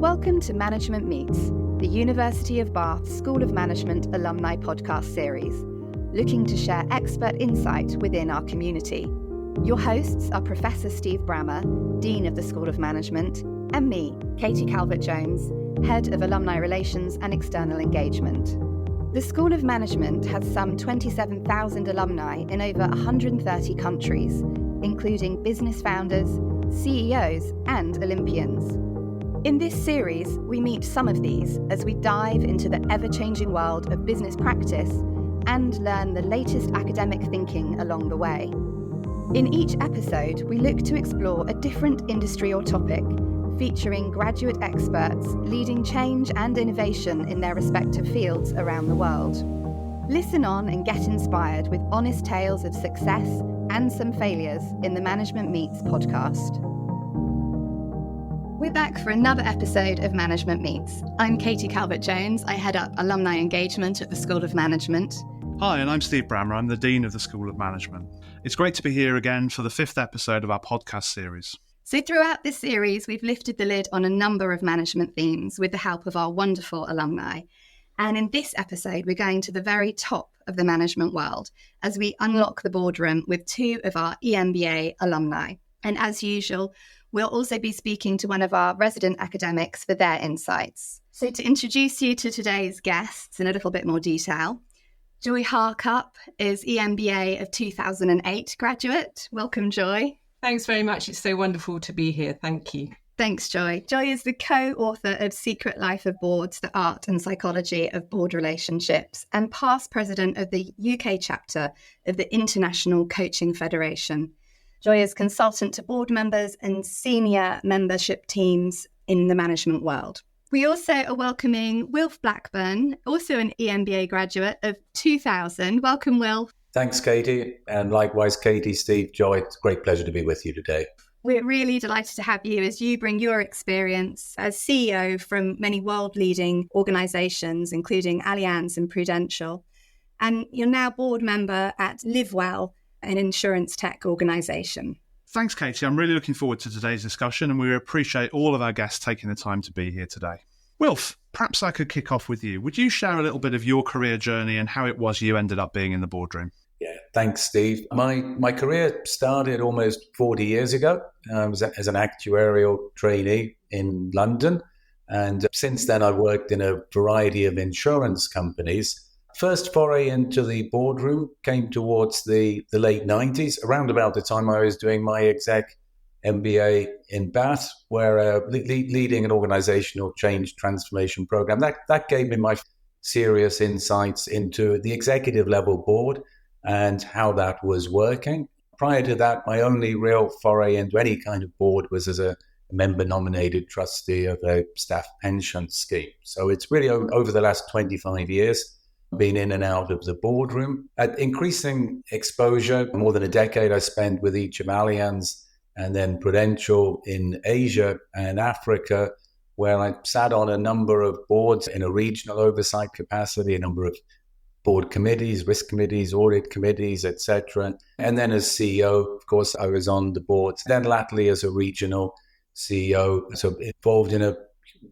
Welcome to Management Meets, the University of Bath School of Management alumni podcast series, looking to share expert insight within our community. Your hosts are Professor Steve Brammer, Dean of the School of Management, and me, Katie Calvert-Jones, Head of Alumni Relations and External Engagement. The School of Management has some 27,000 alumni in over 130 countries, including business founders, CEOs, and Olympians. In this series, we meet some of these as we dive into the ever-changing world of business practice and learn the latest academic thinking along the way. In each episode, we look to explore a different industry or topic, featuring graduate experts leading change and innovation in their respective fields around the world. Listen on and get inspired with honest tales of success and some failures in the Management Meets podcast. We're back for another episode of Management Meets. I'm Katie Calvert-Jones. I head up alumni engagement at the School of Management. Hi, and I'm Steve Brammer. I'm the Dean of the School of Management. It's great to be here again for the 5th episode of our podcast series. So throughout this series, we've lifted the lid on a number of management themes with the help of our wonderful alumni. And in this episode, we're going to the very top of the management world as we unlock the boardroom with 2 of our EMBA alumni. And as usual, we'll also be speaking to one of our resident academics for their insights. So to introduce you to today's guests in a little bit more detail, Joy Harcup is EMBA of 2008 graduate. Welcome, Joy. Thanks very much. It's so wonderful to be here. Thank you. Thanks, Joy. Joy is the co-author of Secret Life of Boards, the Art and Psychology of Board Relationships, and past president of the UK chapter of the International Coaching Federation. Joy is consultant to board members and senior membership teams in the management world. We also are welcoming Wilf Blackburn, also an EMBA graduate of 2000. Welcome, Wilf. Thanks, Katie. And likewise, Katie, Steve, Joy, it's a great pleasure to be with you today. We're really delighted to have you as you bring your experience as CEO from many world-leading organisations, including Allianz and Prudential. And you're now board member at LiveWell, an insurance tech organisation. Thanks, Katie. I'm really looking forward to today's discussion, and we appreciate all of our guests taking the time to be here today. Wilf, perhaps I could kick off with you. Would you share a little bit of your career journey and how it was you ended up being in the boardroom? Yeah, thanks, Steve. My career started almost 40 years ago. I was as an actuarial trainee in London. And since then, I worked in a variety of insurance companies. First foray into the boardroom came towards the late 90s, around about the time I was doing my exec MBA in Bath, where leading an organizational change transformation program. That gave me my serious insights into the executive level board and how that was working. Prior to that, my only real foray into any kind of board was as a member-nominated trustee of a staff pension scheme. So it's really over the last 25 years, been in and out of the boardroom. At increasing exposure, more than a decade I spent with each of Allianz and then Prudential in Asia and Africa, where I sat on a number of boards in a regional oversight capacity, a number of board committees, risk committees, audit committees, etc. And then as CEO, of course, I was on the boards. Then latterly as a regional CEO, so involved in a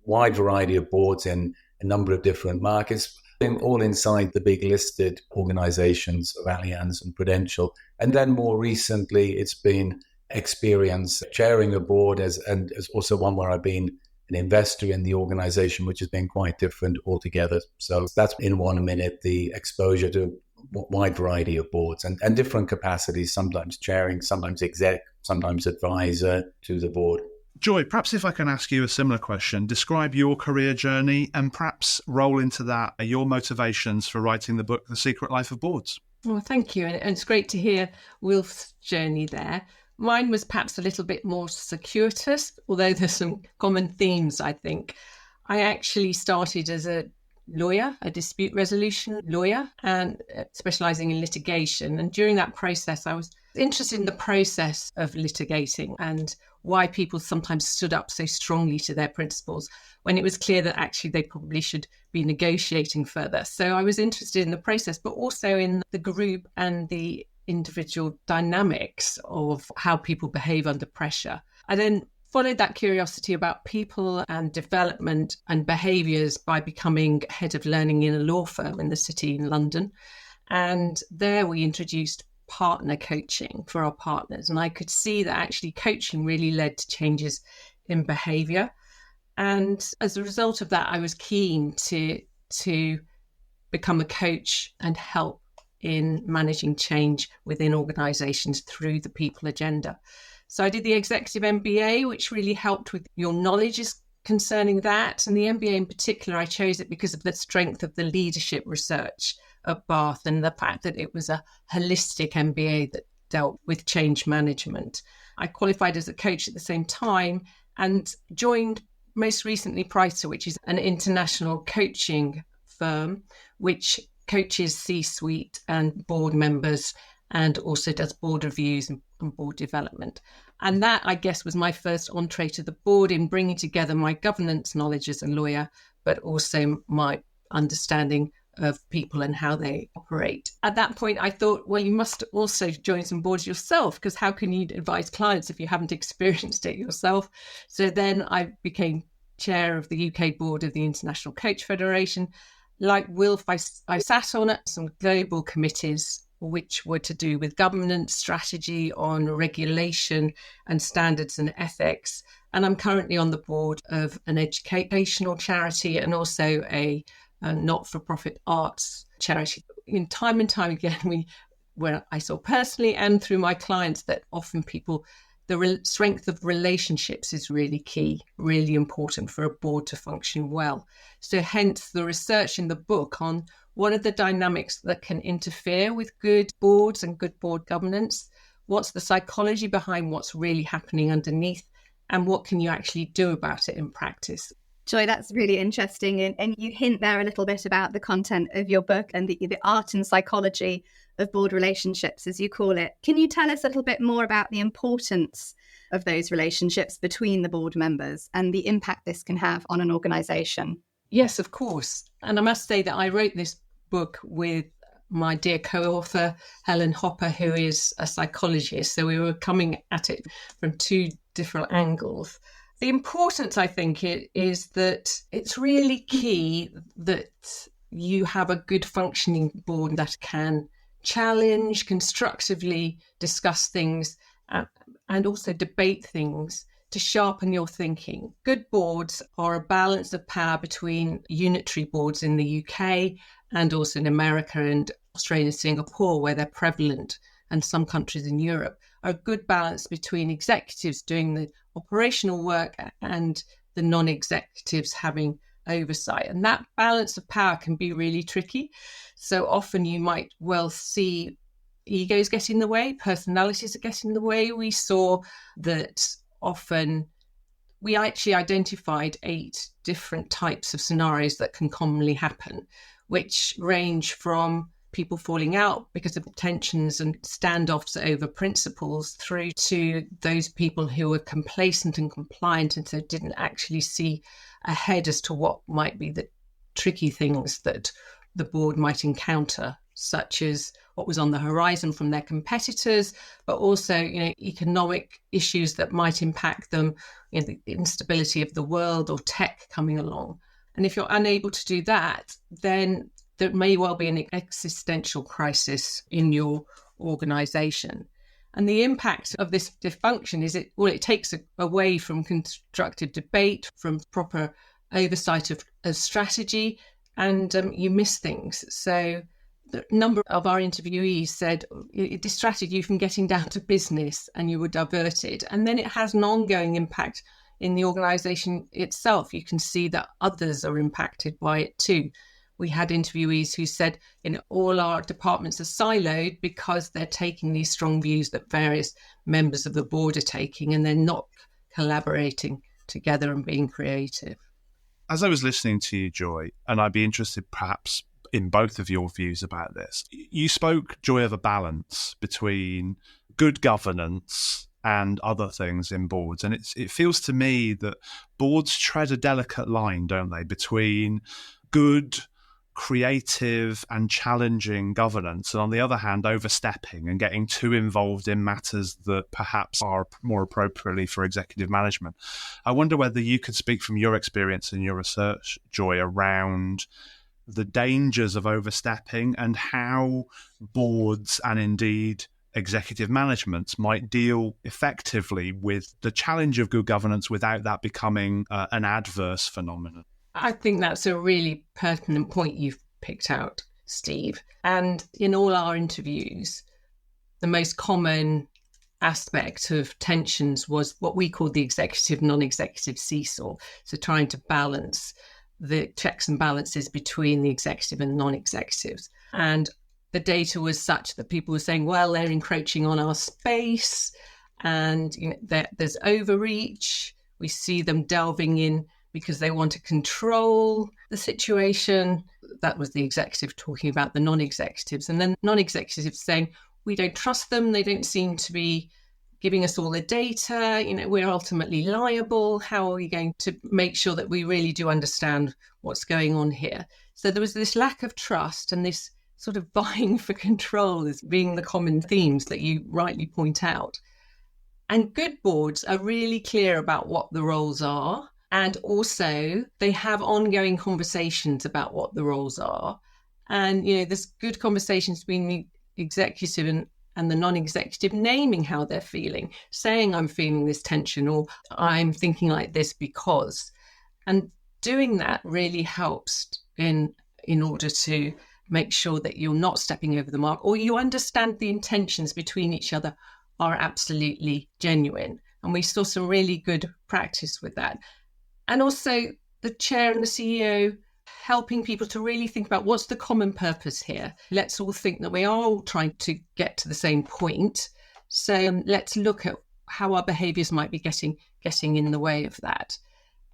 wide variety of boards in a number of different markets, all inside the big listed organizations of Allianz and Prudential. And then more recently, it's been experience chairing a board and as also one where I've been an investor in the organization, which has been quite different altogether. So that's in 1 minute, the exposure to a wide variety of boards and different capacities, sometimes chairing, sometimes exec, sometimes advisor to the board. Joy, perhaps if I can ask you a similar question, describe your career journey and perhaps roll into that your motivations for writing the book, The Secret Life of Boards. Well, thank you. And it's great to hear Wilf's journey there. Mine was perhaps a little bit more circuitous, although there's some common themes, I think. I actually started as a lawyer, a dispute resolution lawyer, and specialising in litigation. And during that process, I was interested in the process of litigating and why people sometimes stood up so strongly to their principles when it was clear that actually they probably should be negotiating further. So I was interested in the process, but also in the group and the individual dynamics of how people behave under pressure. I then followed that curiosity about people and development and behaviours by becoming head of learning in a law firm in the city in London. And there we introduced partner coaching for our partners. And I could see that actually coaching really led to changes in behaviour. And as a result of that, I was keen to become a coach and help in managing change within organisations through the people agenda. So I did the Executive MBA, which really helped with your knowledge concerning that. And the MBA in particular, I chose it because of the strength of the leadership research at Bath and the fact that it was a holistic MBA that dealt with change management. I qualified as a coach at the same time and joined most recently Pricer, which is an international coaching firm which coaches C-suite and board members and also does board reviews and board development. And that, I guess, was my first entree to the board in bringing together my governance knowledge as a lawyer, but also my understanding of people and how they operate. At that point, I thought, well, you must also join some boards yourself, because how can you advise clients if you haven't experienced it yourself? So then I became chair of the UK board of the International Coach Federation. Like Wilf, I sat on some global committees which were to do with governance, strategy, on regulation and standards and ethics. And I'm currently on the board of an educational charity and also a not-for-profit arts charity. In time and time again, where I saw personally and through my clients that often people, the strength of relationships is really key, really important for a board to function well. So hence the research in the book on what are the dynamics that can interfere with good boards and good board governance? What's the psychology behind what's really happening underneath? And what can you actually do about it in practice? Joy, that's really interesting. And you hint there a little bit about the content of your book and the art and psychology of board relationships, as you call it. Can you tell us a little bit more about the importance of those relationships between the board members and the impact this can have on an organisation? Yes, of course. And I must say that I wrote this book with my dear co-author, Helen Hopper, who is a psychologist. So we were coming at it from two different angles. The importance, I think, is that it's really key that you have a good functioning board that can challenge, constructively discuss things, and also debate things to sharpen your thinking. Good boards are a balance of power between unitary boards in the UK and also in America and Australia and Singapore, where they're prevalent, and some countries in Europe, are a good balance between executives doing the operational work and the non-executives having oversight. And that balance of power can be really tricky. So often you might well see egos get in the way, personalities get in the way. We saw that often we actually identified 8 different types of scenarios that can commonly happen, which range from people falling out because of tensions and standoffs over principles through to those people who were complacent and compliant and so didn't actually see ahead as to what might be the tricky things that the board might encounter, such as what was on the horizon from their competitors, but also, economic issues that might impact them, the instability of the world or tech coming along. And if you're unable to do that, then there may well be an existential crisis in your organisation. And the impact of this dysfunction is it takes away from constructive debate, from proper oversight of strategy, and you miss things. So the number of our interviewees said it distracted you from getting down to business and you were diverted. And then it has an ongoing impact in the organisation itself. You can see that others are impacted by it too. We had interviewees who said, all our departments are siloed because they're taking these strong views that various members of the board are taking, and they're not collaborating together and being creative. As I was listening to you, Joy, and I'd be interested perhaps in both of your views about this, you spoke, Joy, of a balance between good governance and other things in boards. And it feels to me that boards tread a delicate line, don't they, between good creative and challenging governance, and on the other hand, overstepping and getting too involved in matters that perhaps are more appropriately for executive management. I wonder whether you could speak from your experience and your research, Joy, around the dangers of overstepping and how boards and indeed executive management might deal effectively with the challenge of good governance without that becoming an adverse phenomenon. I think that's a really pertinent point you've picked out, Steve. And in all our interviews, the most common aspect of tensions was what we call the executive, non-executive seesaw. So trying to balance the checks and balances between the executive and non-executives. And the data was such that people were saying, well, they're encroaching on our space and there's overreach. We see them delving in because they want to control the situation. That was the executive talking about the non-executives. And then non-executives saying, we don't trust them. They don't seem to be giving us all the data. We're ultimately liable. How are we going to make sure that we really do understand what's going on here? So there was this lack of trust and this sort of vying for control as being the common themes that you rightly point out. And good boards are really clear about what the roles are. And also they have ongoing conversations about what the roles are. And, there's good conversations between the executive and the non-executive, naming how they're feeling, saying I'm feeling this tension or I'm thinking like this because. And doing that really helps in order to make sure that you're not stepping over the mark or you understand the intentions between each other are absolutely genuine. And we saw some really good practice with that. And also the chair and the CEO helping people to really think about what's the common purpose here. Let's all think that we are all trying to get to the same point. So let's look at how our behaviours might be getting in the way of that.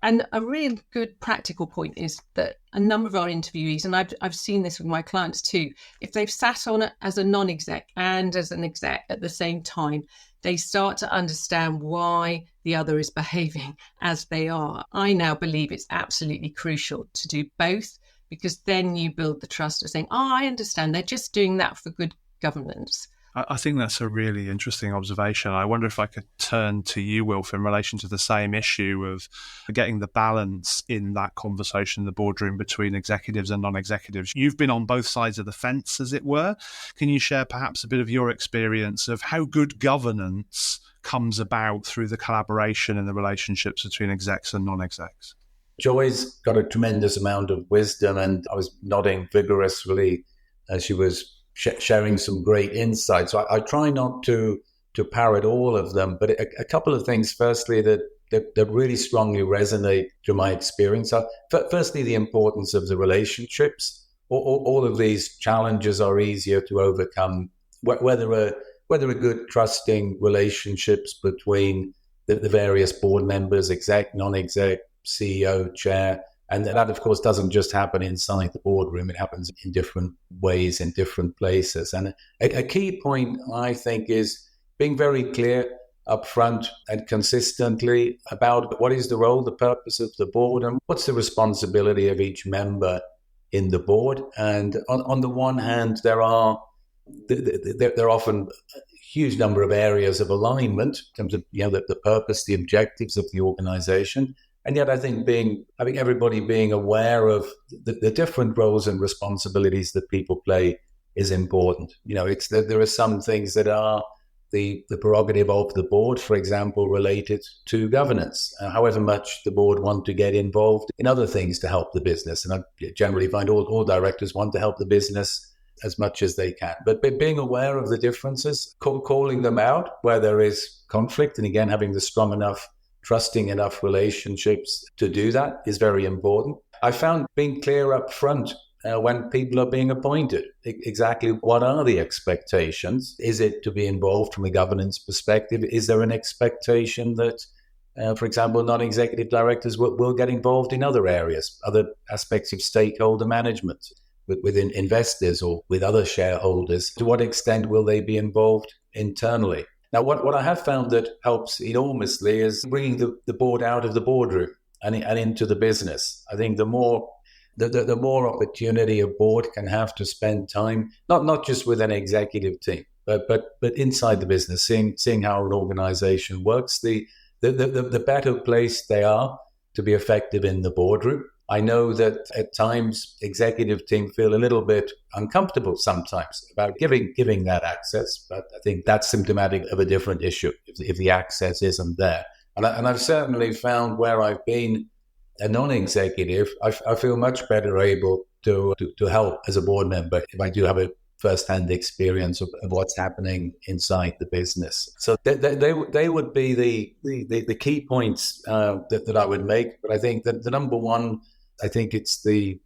And a real good practical point is that a number of our interviewees, and I've seen this with my clients too, if they've sat on it as a non-exec and as an exec at the same time, they start to understand why the other is behaving as they are. I now believe it's absolutely crucial to do both because then you build the trust of saying, I understand, they're just doing that for good governance. I think that's a really interesting observation. I wonder if I could turn to you, Wilf, in relation to the same issue of getting the balance in that conversation in the boardroom between executives and non-executives. You've been on both sides of the fence, as it were. Can you share perhaps a bit of your experience of how good governance comes about through the collaboration and the relationships between execs and non-execs? Joy's got a tremendous amount of wisdom, and I was nodding vigorously as she was sharing some great insights. So I try not to parrot all of them, but a couple of things, firstly, that really strongly resonate to my experience are, firstly, the importance of the relationships. All of these challenges are easier to overcome, whether a good trusting relationships between the various board members, exec, non-exec, CEO, chair. And that, of course, doesn't just happen inside the boardroom. It happens in different ways, in different places. And a key point, I think, is being very clear upfront and consistently about what is the role, the purpose of the board, and what's the responsibility of each member in the board. And on the one hand, there are often a huge number of areas of alignment in terms of the purpose, the objectives of the organization. And yet I think everybody being aware of the different roles and responsibilities that people play is important. There are some things that are the prerogative of the board, for example, related to governance, however much the board want to get involved in other things to help the business. And I generally find all directors want to help the business as much as they can. But being aware of the differences, calling them out where there is conflict, and again, having the strong enough, trusting enough relationships to do that is very important. I found being clear up front when people are being appointed, exactly what are the expectations? Is it to be involved from a governance perspective? Is there an expectation that, for example, non-executive directors will get involved in other areas, other aspects of stakeholder management with investors or with other shareholders? To what extent will they be involved internally? Now, what I have found that helps enormously is bringing the board out of the boardroom and into the business. I think the more the more opportunity a board can have to spend time, not just with an executive team, but inside the business, seeing how an organization works, the better place they are to be effective in the boardroom. I know that at times executive team feel a little bit uncomfortable sometimes about giving that access, but I think that's symptomatic of a different issue if the access isn't there. And I've certainly found where I've been a non-executive, I feel much better able to help as a board member if I do have a first-hand experience of what's happening inside the business. So they would be the key points that I would make. But I think that the number one, I think it's the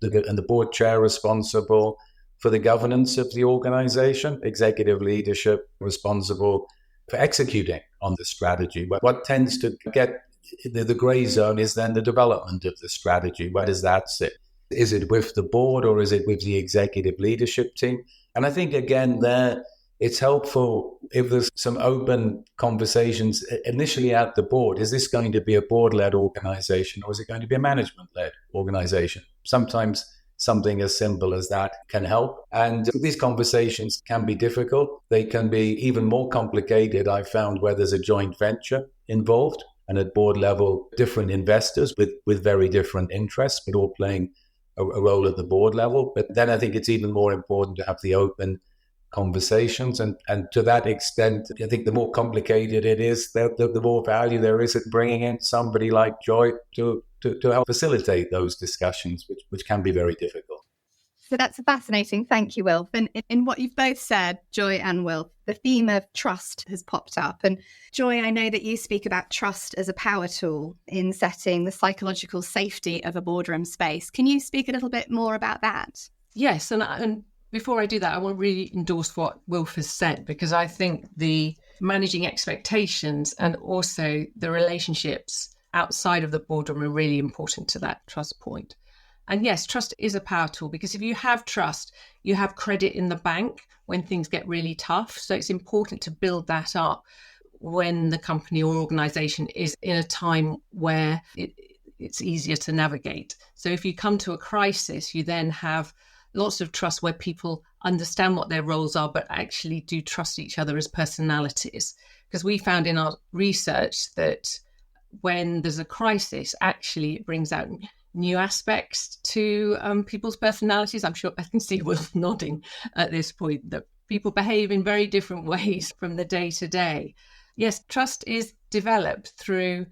board chair responsible for the governance of the organization, executive leadership responsible for executing on the strategy. What tends to get the gray zone is then the development of the strategy. Where does that sit? Is it with the board or is it with the executive leadership team? And I think, again, there it's helpful if there's some open conversations initially at the board. Is this going to be a board-led organization or is it going to be a management-led organization? Sometimes something as simple as that can help. And these conversations can be difficult. They can be even more complicated, I found, where there's a joint venture involved and at board level, different investors with very different interests, but all playing a role at the board level. But then I think it's even more important to have the open conversations. And to that extent, I think the more complicated it is, the more value there is at bringing in somebody like Joy to help facilitate those discussions, which can be very difficult. So that's fascinating. Thank you, Wilf. And in what you've both said, Joy and Wilf, the theme of trust has popped up. And Joy, I know that you speak about trust as a power tool in setting the psychological safety of a boardroom space. Can you speak a little bit more about that? Yes. And before I do that, I want to really endorse what Wilf has said, because I think the managing expectations and also the relationships outside of the boardroom are really important to that trust point. And yes, trust is a power tool, because if you have trust, you have credit in the bank when things get really tough. So it's important to build that up when the company or organization is in a time where it's easier to navigate. So if you come to a crisis, you then have lots of trust where people understand what their roles are, but actually do trust each other as personalities. Because we found in our research that when there's a crisis, actually it brings out new aspects to people's personalities. I'm sure I can see Will nodding at this point, that people behave in very different ways from the day to day. Yes, trust is developed through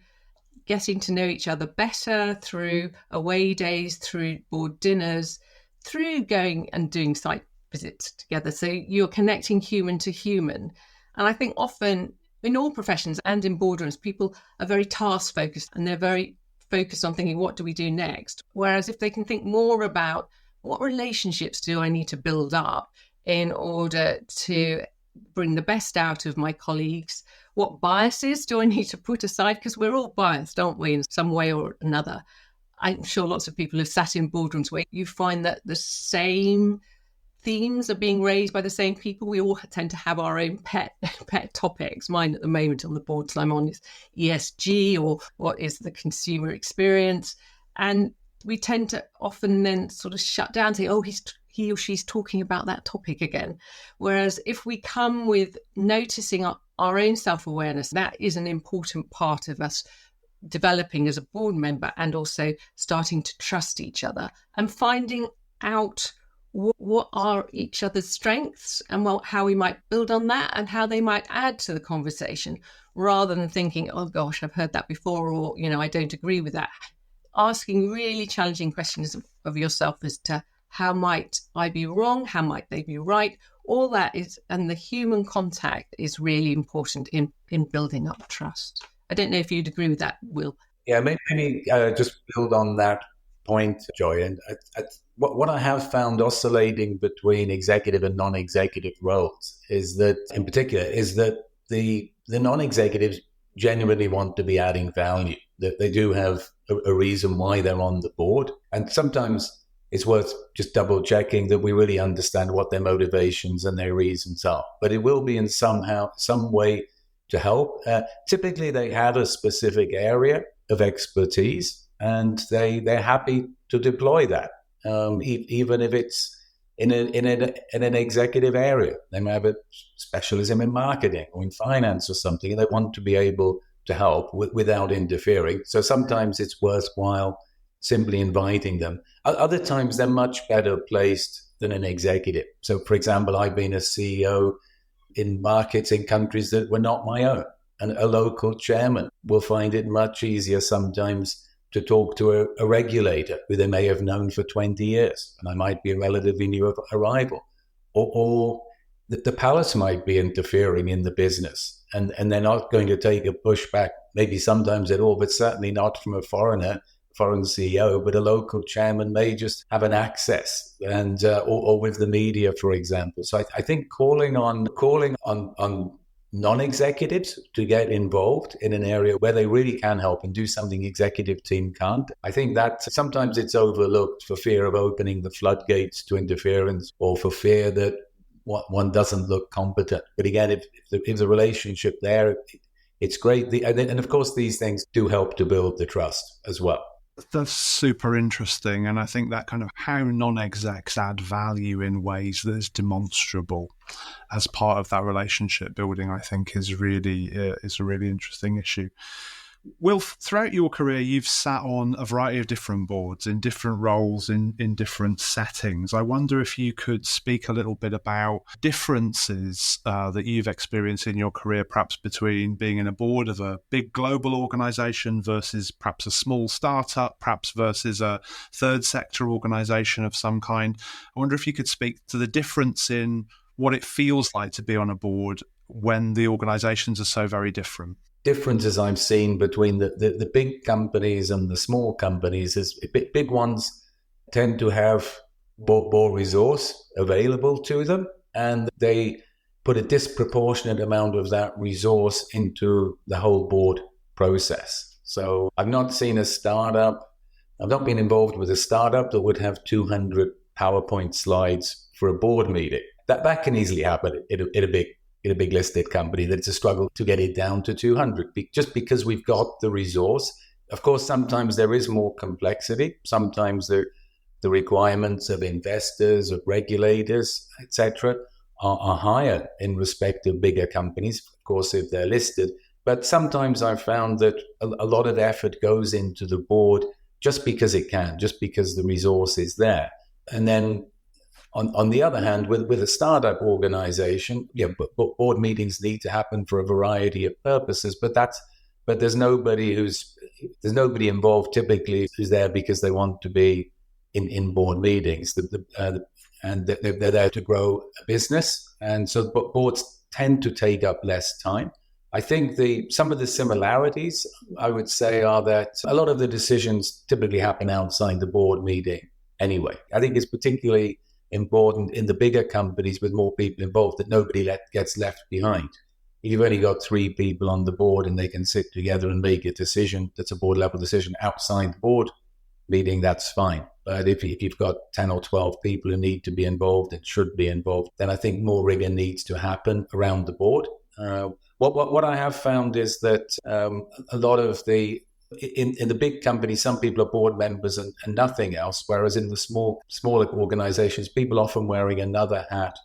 getting to know each other better, through away days, through board dinners, through going and doing site visits together. So you're connecting human to human. And I think often in all professions and in boardrooms, people are very task focused and they're very focused on thinking, what do we do next? Whereas if they can think more about what relationships do I need to build up in order to bring the best out of my colleagues, what biases do I need to put aside? Because we're all biased, aren't we, in some way or another. I'm sure lots of people have sat in boardrooms where you find that the same themes are being raised by the same people. We all tend to have our own pet topics. Mine at the moment on the boards I'm on is ESG, or what is the consumer experience. And we tend to often then sort of shut down, say, oh, he or she's talking about that topic again. Whereas if we come with noticing our own self-awareness, that is an important part of us developing as a board member, and also starting to trust each other and finding out what are each other's strengths and how we might build on that and how they might add to the conversation, rather than thinking, oh gosh, I've heard that before, or, I don't agree with that. Asking really challenging questions of yourself as to how might I be wrong? How might they be right? All that is, and the human contact is really important in building up trust. I don't know if you'd agree with that, Will. Yeah, maybe just build on that point, Joy. And what I have found oscillating between executive and non-executive roles is that, in particular, the non-executives genuinely want to be adding value. That they do have a reason why they're on the board, and sometimes it's worth just double checking that we really understand what their motivations and their reasons are. But it will be in some way to help. Typically, they have a specific area of expertise, and they're happy to deploy that. even if it's in an executive area. They may have a specialism in marketing or in finance or something, and they want to be able to help without interfering. So sometimes it's worthwhile simply inviting them. Other times they're much better placed than an executive. So, for example, I've been a CEO in markets in countries that were not my own. And a local chairman will find it much easier sometimes to talk to a regulator who they may have known for 20 years. And I might be a relatively new arrival. Or the palace might be interfering in the business. And they're not going to take a pushback, maybe sometimes at all, but certainly not from a foreign CEO, but a local chairman may just have an access, and or with the media, for example. So I think calling on non-executives to get involved in an area where they really can help and do something executive team can't. I think that sometimes it's overlooked for fear of opening the floodgates to interference, or for fear that one doesn't look competent. But again, if there's a relationship there, it's great. And of course, these things do help to build the trust as well. That's super interesting. And I think that kind of how non-execs add value in ways that is demonstrable as part of that relationship building, I think is a really interesting issue. Wilf, throughout your career, you've sat on a variety of different boards in different roles in different settings. I wonder if you could speak a little bit about differences that you've experienced in your career, perhaps between being in a board of a big global organisation versus perhaps a small startup, perhaps versus a third sector organisation of some kind. I wonder if you could speak to the difference in what it feels like to be on a board when the organisations are so very different. Differences I've seen between the big companies and the small companies is big ones tend to have more resource available to them, and they put a disproportionate amount of that resource into the whole board process. So I've not seen a startup, I've not been involved with a startup that would have 200 PowerPoint slides for a board meeting. That can easily happen in a big listed company, that it's a struggle to get it down to 200, just because we've got the resource. Of course, sometimes there is more complexity. Sometimes the requirements of investors, of regulators, etc., are higher in respect of bigger companies, of course, if they're listed. But sometimes I've found that a lot of effort goes into the board just because it can, just because the resource is there. And then on the other hand, with a startup organization, board meetings need to happen for a variety of purposes, but there's nobody involved typically who's there because they want to be in board meetings, and they're there to grow a business, and so boards tend to take up less time. I think some of the similarities, I would say, are that a lot of the decisions typically happen outside the board meeting anyway. I think it's particularly important in the bigger companies with more people involved that nobody gets left behind. If you've only got 3 people on the board and they can sit together and make a decision that's a board level decision outside the board meeting, that's fine. But if you've got 10 or 12 people who need to be involved and should be involved, then I think more rigor needs to happen around the board. What I have found is that a lot of in the big companies, some people are board members and nothing else, whereas in the smaller organizations, people often wearing another hat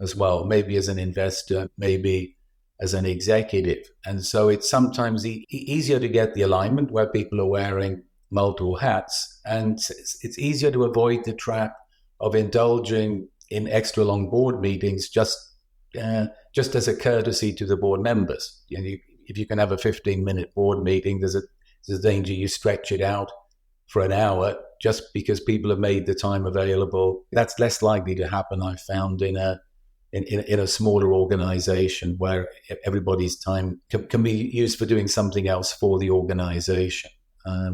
as well, maybe as an investor, maybe as an executive. And so it's sometimes easier to get the alignment where people are wearing multiple hats, and it's easier to avoid the trap of indulging in extra long board meetings just as a courtesy to the board members. If you can have a 15-minute board meeting, there's a danger you stretch it out for an hour just because people have made the time available. That's less likely to happen, I've found, in a smaller organization where everybody's time can be used for doing something else for the organization.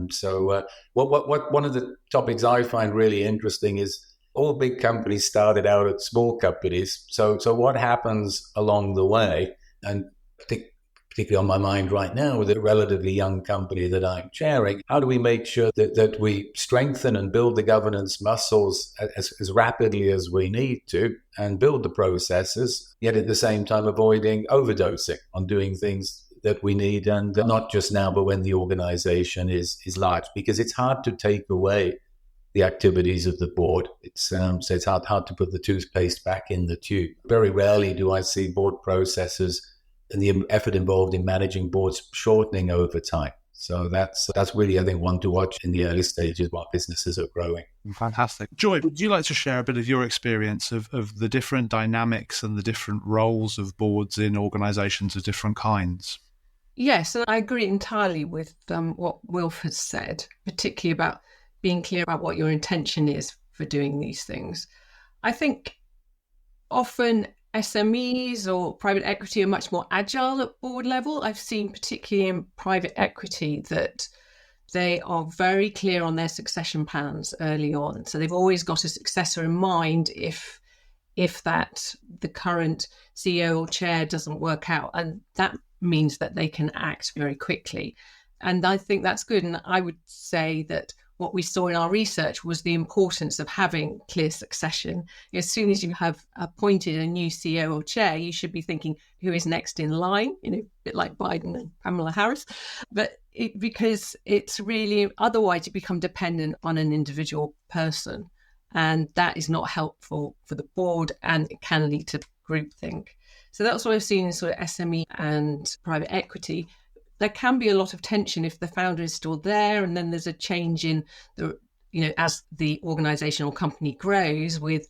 So one of the topics I find really interesting is all big companies started out at small companies. So what happens along the way, and particularly on my mind right now with a relatively young company that I'm chairing, how do we make sure that we strengthen and build the governance muscles as rapidly as we need to and build the processes, yet at the same time avoiding overdosing on doing things that we need, and not just now, but when the organization is large, because it's hard to take away the activities of the board. So it's hard to put the toothpaste back in the tube. Very rarely do I see board processes and the effort involved in managing boards shortening over time. So that's really, I think, one to watch in the early stages while businesses are growing. Fantastic. Joy, would you like to share a bit of your experience of the different dynamics and the different roles of boards in organisations of different kinds? Yes, and I agree entirely with what Wilf has said, particularly about being clear about what your intention is for doing these things. I think often SMEs or private equity are much more agile at board level. I've seen, particularly in private equity, that they are very clear on their succession plans early on. So they've always got a successor in mind if that the current CEO or chair doesn't work out. And that means that they can act very quickly. And I think that's good. And I would say that what we saw in our research was the importance of having clear succession. As soon as you have appointed a new CEO or chair, you should be thinking who is next in line, a bit like Biden and Kamala Harris. But because it's really, otherwise you become dependent on an individual person. And that is not helpful for the board, and it can lead to groupthink. So that's what I've seen in sort of SME and private equity. There can be a lot of tension if the founder is still there, and then there's a change in the, as the organisation or company grows with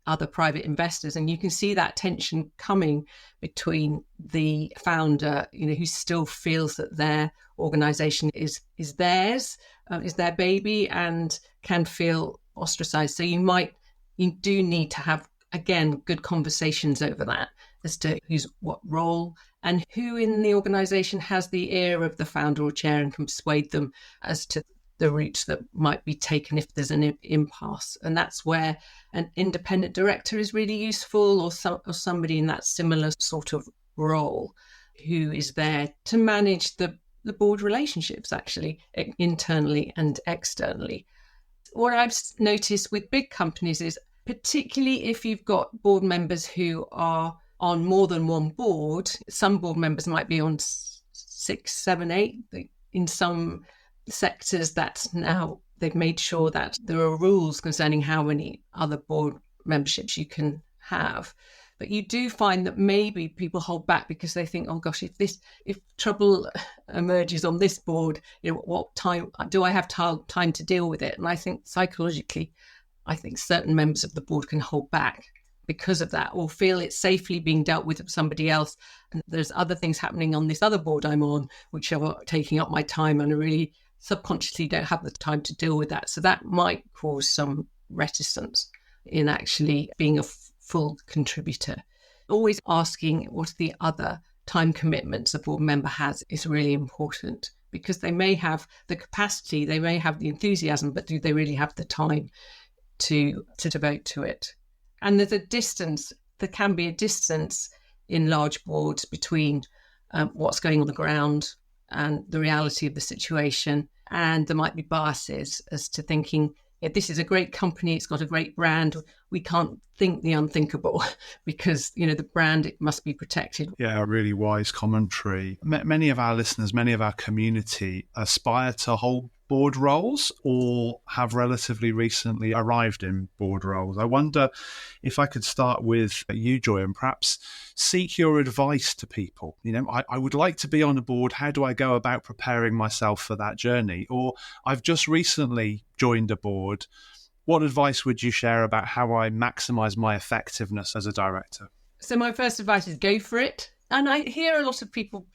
other private investors, and you can see that tension coming between the founder, who still feels that their organisation is theirs, is their baby, and can feel ostracised. So you do need to have, again, good conversations over that as to who's what role and who in the organisation has the ear of the founder or chair and can persuade them as to the route that might be taken if there's an impasse. And that's where an independent director is really useful, or somebody in that similar sort of role who is there to manage the board relationships, actually, internally and externally. What I've noticed with big companies is, particularly if you've got board members who are on more than one board, some board members might be on 6, 7, 8. In some sectors, that's now, they've made sure that there are rules concerning how many other board memberships you can have. But you do find that maybe people hold back because they think, oh gosh, if trouble emerges on this board, what time do I have time to deal with it? And I think psychologically, certain members of the board can hold back because of that, or feel it's safely being dealt with somebody else. And there's other things happening on this other board I'm on, which are taking up my time, and I really subconsciously don't have the time to deal with that. So that might cause some reticence in actually being a full contributor. Always asking what the other time commitments a board member has is really important, because they may have the capacity, they may have the enthusiasm, but do they really have the time to devote to it? And there's a distance, there can be a distance in large boards between what's going on the ground and the reality of the situation. And there might be biases as to thinking, this is a great company, it's got a great brand, we can't think the unthinkable because, the brand, it must be protected. Yeah, a really wise commentary. Many of our listeners, many of our community aspire to hold board roles or have relatively recently arrived in board roles. I wonder if I could start with you, Joy, and perhaps seek your advice to people. I would like to be on a board. How do I go about preparing myself for that journey? Or I've just recently joined a board. What advice would you share about how I maximise my effectiveness as a director? So my first advice is go for it. And I hear a lot of people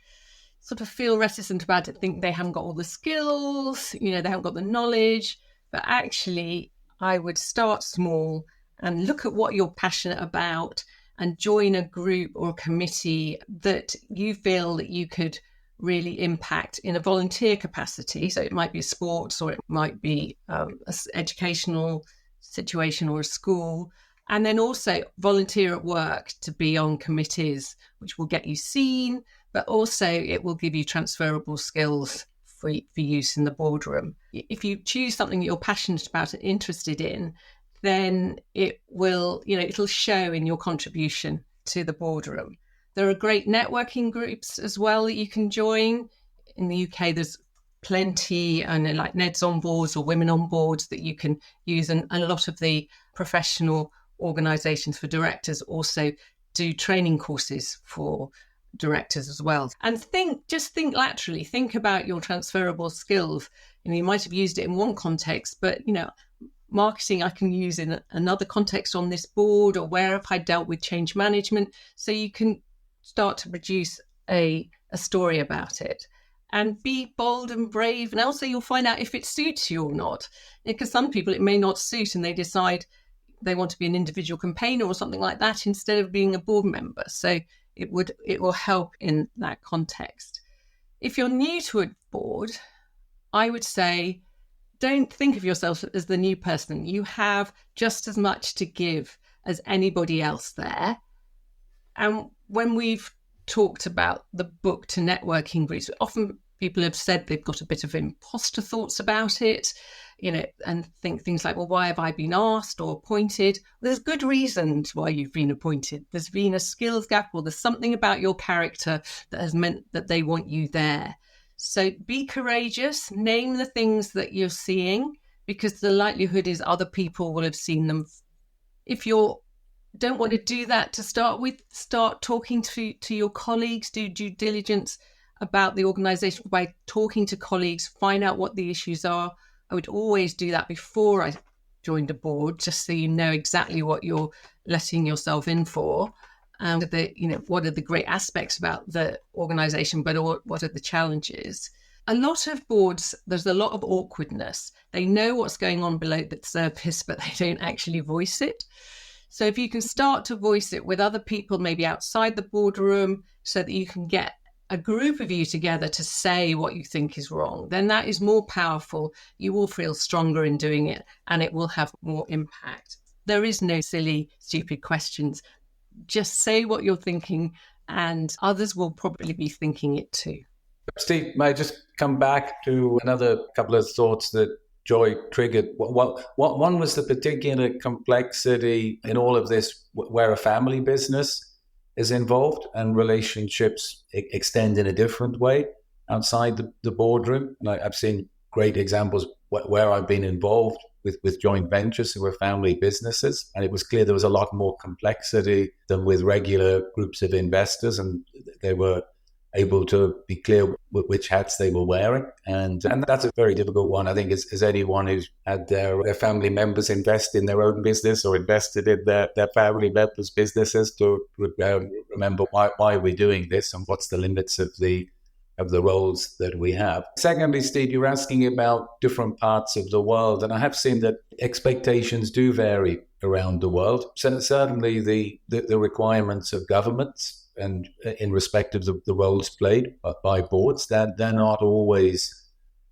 sort of feel reticent about it, think they haven't got all the skills, they haven't got the knowledge. But actually, I would start small and look at what you're passionate about and join a group or a committee that you feel that you could really impact in a volunteer capacity. So it might be sports, or it might be an educational situation or a school. And then also volunteer at work to be on committees, which will get you seen, but also it will give you transferable skills for use in the boardroom. If you choose something that you're passionate about and interested in, then it will, it'll show in your contribution to the boardroom. There are great networking groups as well that you can join. In the UK, there's plenty, and like Ned's on boards or women on boards that you can use. And a lot of the professional organisations for directors also do training courses for directors as well. And just think laterally, think about your transferable skills. You might have used it in one context, but marketing I can use in another context on this board, or where have I dealt with change management? So you can start to produce a story about it. And be bold and brave. And also you'll find out if it suits you or not. Because some people it may not suit and they decide they want to be an individual campaigner or something like that instead of being a board member. So it will help in that context. If you're new to a board, I would say don't think of yourself as the new person. You have just as much to give as anybody else there. And when we've talked about the book to networking groups, often people have said they've got a bit of imposter thoughts about it, and think things like, well, why have I been asked or appointed? Well, there's good reasons why you've been appointed. There's been a skills gap, or there's something about your character that has meant that they want you there. So be courageous, name the things that you're seeing, because the likelihood is other people will have seen them. If you don't want to do that to start with, start talking to your colleagues, do due diligence about the organisation by talking to colleagues, find out what the issues are. I would always do that before I joined a board, just so you know exactly what you're letting yourself in for. What are the great aspects about the organisation, but what are the challenges? A lot of boards, there's a lot of awkwardness. They know what's going on below the surface, but they don't actually voice it. So if you can start to voice it with other people, maybe outside the boardroom, so that you can get a group of you together to say what you think is wrong, then that is more powerful. You will feel stronger in doing it, and it will have more impact. There is no silly, stupid questions. Just say what you're thinking, and others will probably be thinking it too. Steve, may I just come back to another couple of thoughts that Joy triggered? What one was the particular complexity in all of this, where a family business is involved and relationships extend in a different way outside the boardroom. And I've seen great examples where I've been involved with joint ventures who were family businesses. And it was clear there was a lot more complexity than with regular groups of investors. And they were able to be clear which hats they were wearing. And that's a very difficult one, I think, as anyone who's had their family members invest in their own business or invested in their family members' businesses to remember why we're doing this and what's the limits of the roles that we have. Secondly, Steve, you're asking about different parts of the world, and I have seen that expectations do vary around the world. So certainly the requirements of governments and in respect of the roles played by boards, that they're not always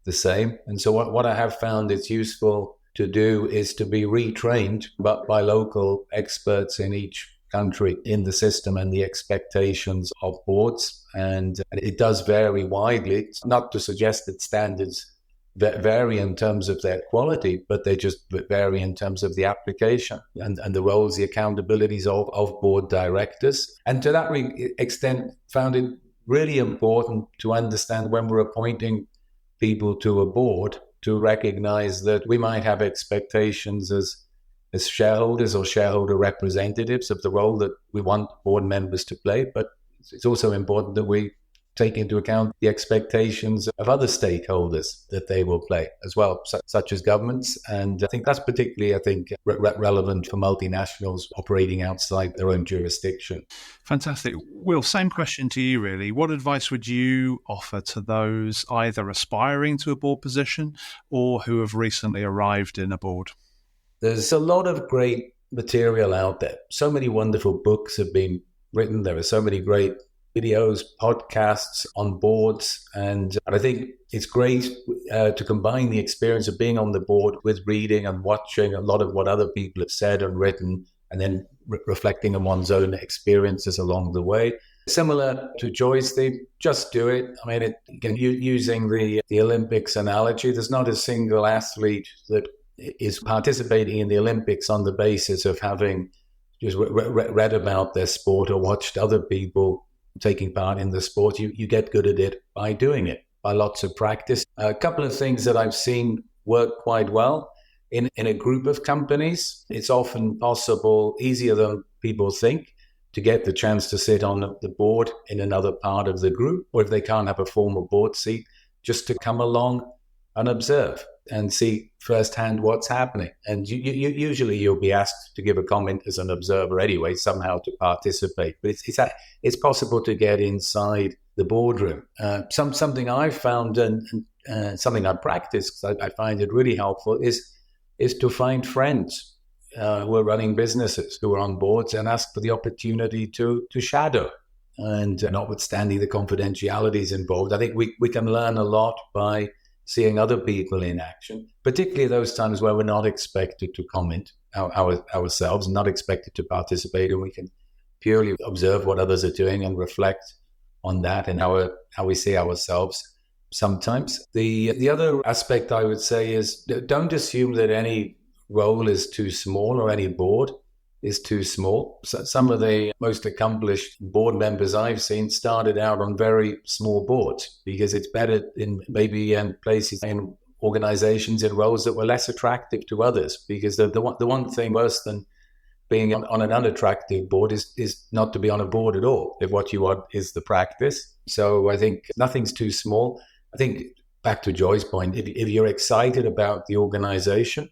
the same. And so what I have found it's useful to do is to be retrained by local experts in each country in the system and the expectations of boards. And it does vary widely. It's not to suggest that standards vary in terms of their quality, but they just vary in terms of the application and the roles, the accountabilities of board directors. And to that extent, found it really important to understand when we're appointing people to a board to recognize that we might have expectations as shareholders or shareholder representatives of the role that we want board members to play. But it's also important that we take into account the expectations of other stakeholders that they will play as well, such as governments. And I think that's particularly, relevant for multinationals operating outside their own jurisdiction. Fantastic. Will, same question to you, really. What advice would you offer to those either aspiring to a board position or who have recently arrived in a board? There's a lot of great material out there. So many wonderful books have been written. There are so many great videos, podcasts on boards. And I think it's great to combine the experience of being on the board with reading and watching a lot of what other people have said and written, and then reflecting on one's own experiences along the way. Similar to Joyce, they just do it. I mean, using the Olympics analogy, there's not a single athlete that is participating in the Olympics on the basis of having just read about their sport or watched other people taking part in the sport. You get good at it by doing it. lots of practice. A couple of things that I've seen work quite well. In a group of companies, it's often possible, easier than people think, to get the chance to sit on the board in another part of the group, or if they can't have a formal board seat, just to come along and observe and see firsthand what's happening. And usually you'll be asked to give a comment as an observer anyway, somehow to participate. But it's possible to get inside the boardroom. Something I've found and something I practice, because I find it really helpful, is to find friends who are running businesses, who are on boards, and ask for the opportunity to shadow. And notwithstanding the confidentialities involved, I think we can learn a lot by seeing other people in action, particularly those times where we're not expected to comment ourselves, not expected to participate, and we can purely observe what others are doing and reflect on that and how we see ourselves sometimes. The other aspect I would say is, don't assume that any role is too small or any board is too small. So some of the most accomplished board members I've seen started out on very small boards, because it's better in maybe places, in organizations, in roles that were less attractive to others. Because the one thing worse than being on an unattractive board is not to be on a board at all, if what you want is the practice. So I think nothing's too small. I think, back to Joy's point, if you're excited about the organization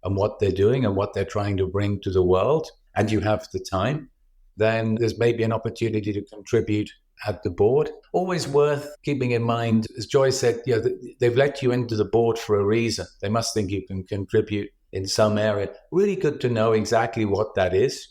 and what they're doing and what they're trying to bring to the world, and you have the time, then there's maybe an opportunity to contribute at the board. Always worth keeping in mind, as Joy said, they've let you into the board for a reason. They must think you can contribute in some area. Really good to know exactly what that is,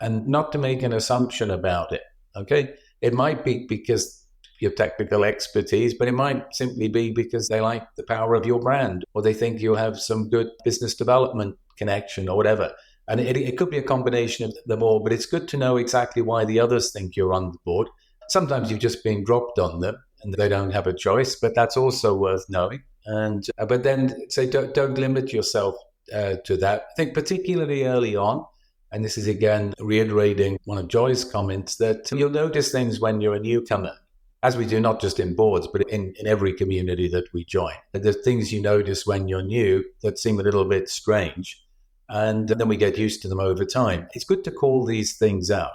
and not to make an assumption about it, okay? It might be because your technical expertise, but it might simply be because they like the power of your brand, or they think you have some good business development connection or whatever. And it could be a combination of them all, but it's good to know exactly why the others think you're on the board. Sometimes you've just been dropped on them and they don't have a choice, but that's also worth knowing. And but then say, don't limit yourself to that. I think particularly early on, and this is again reiterating one of Joy's comments, that you'll notice things when you're a newcomer, as we do not just in boards, but in every community that we join. There's things you notice when you're new that seem a little bit strange, and then we get used to them over time. It's good to call these things out,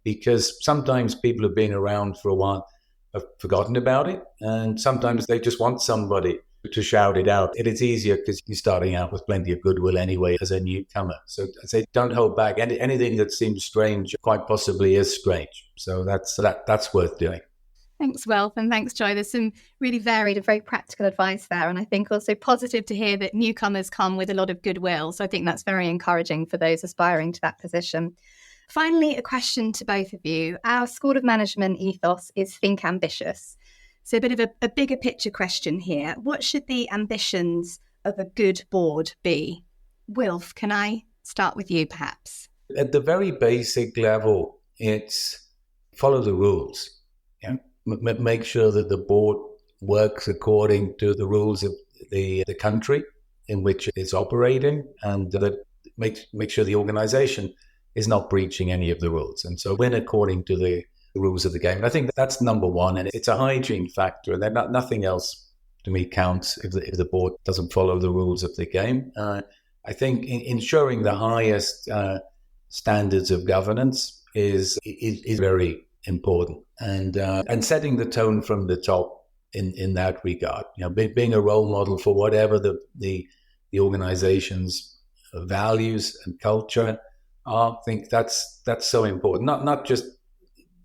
because sometimes people have been around for a while, have forgotten about it, and sometimes they just want somebody to shout it out. It's easier because you're starting out with plenty of goodwill anyway as a newcomer. So I say, don't hold back. Anything that seems strange quite possibly is strange. So that's worth doing. Thanks, Wilf, and thanks, Joy. There's some really varied and very practical advice there. And I think also positive to hear that newcomers come with a lot of goodwill. So I think that's very encouraging for those aspiring to that position. Finally, a question to both of you. Our School of Management ethos is think ambitious. So a bit of a bigger picture question here. What should the ambitions of a good board be? Wilf, can I start with you perhaps? At the very basic level, it's follow the rules. Yeah? Make sure that the board works according to the rules of the country in which it's operating, and that make sure the organization is not breaching any of the rules. And so win according to the rules of the game. And I think that's number one, and it's a hygiene factor, and then nothing else to me counts if the board doesn't follow the rules of the game. I think ensuring the highest standards of governance is very important, and setting the tone from the top in that regard. Being a role model for whatever the organization's values and culture are. I think that's so important. Not just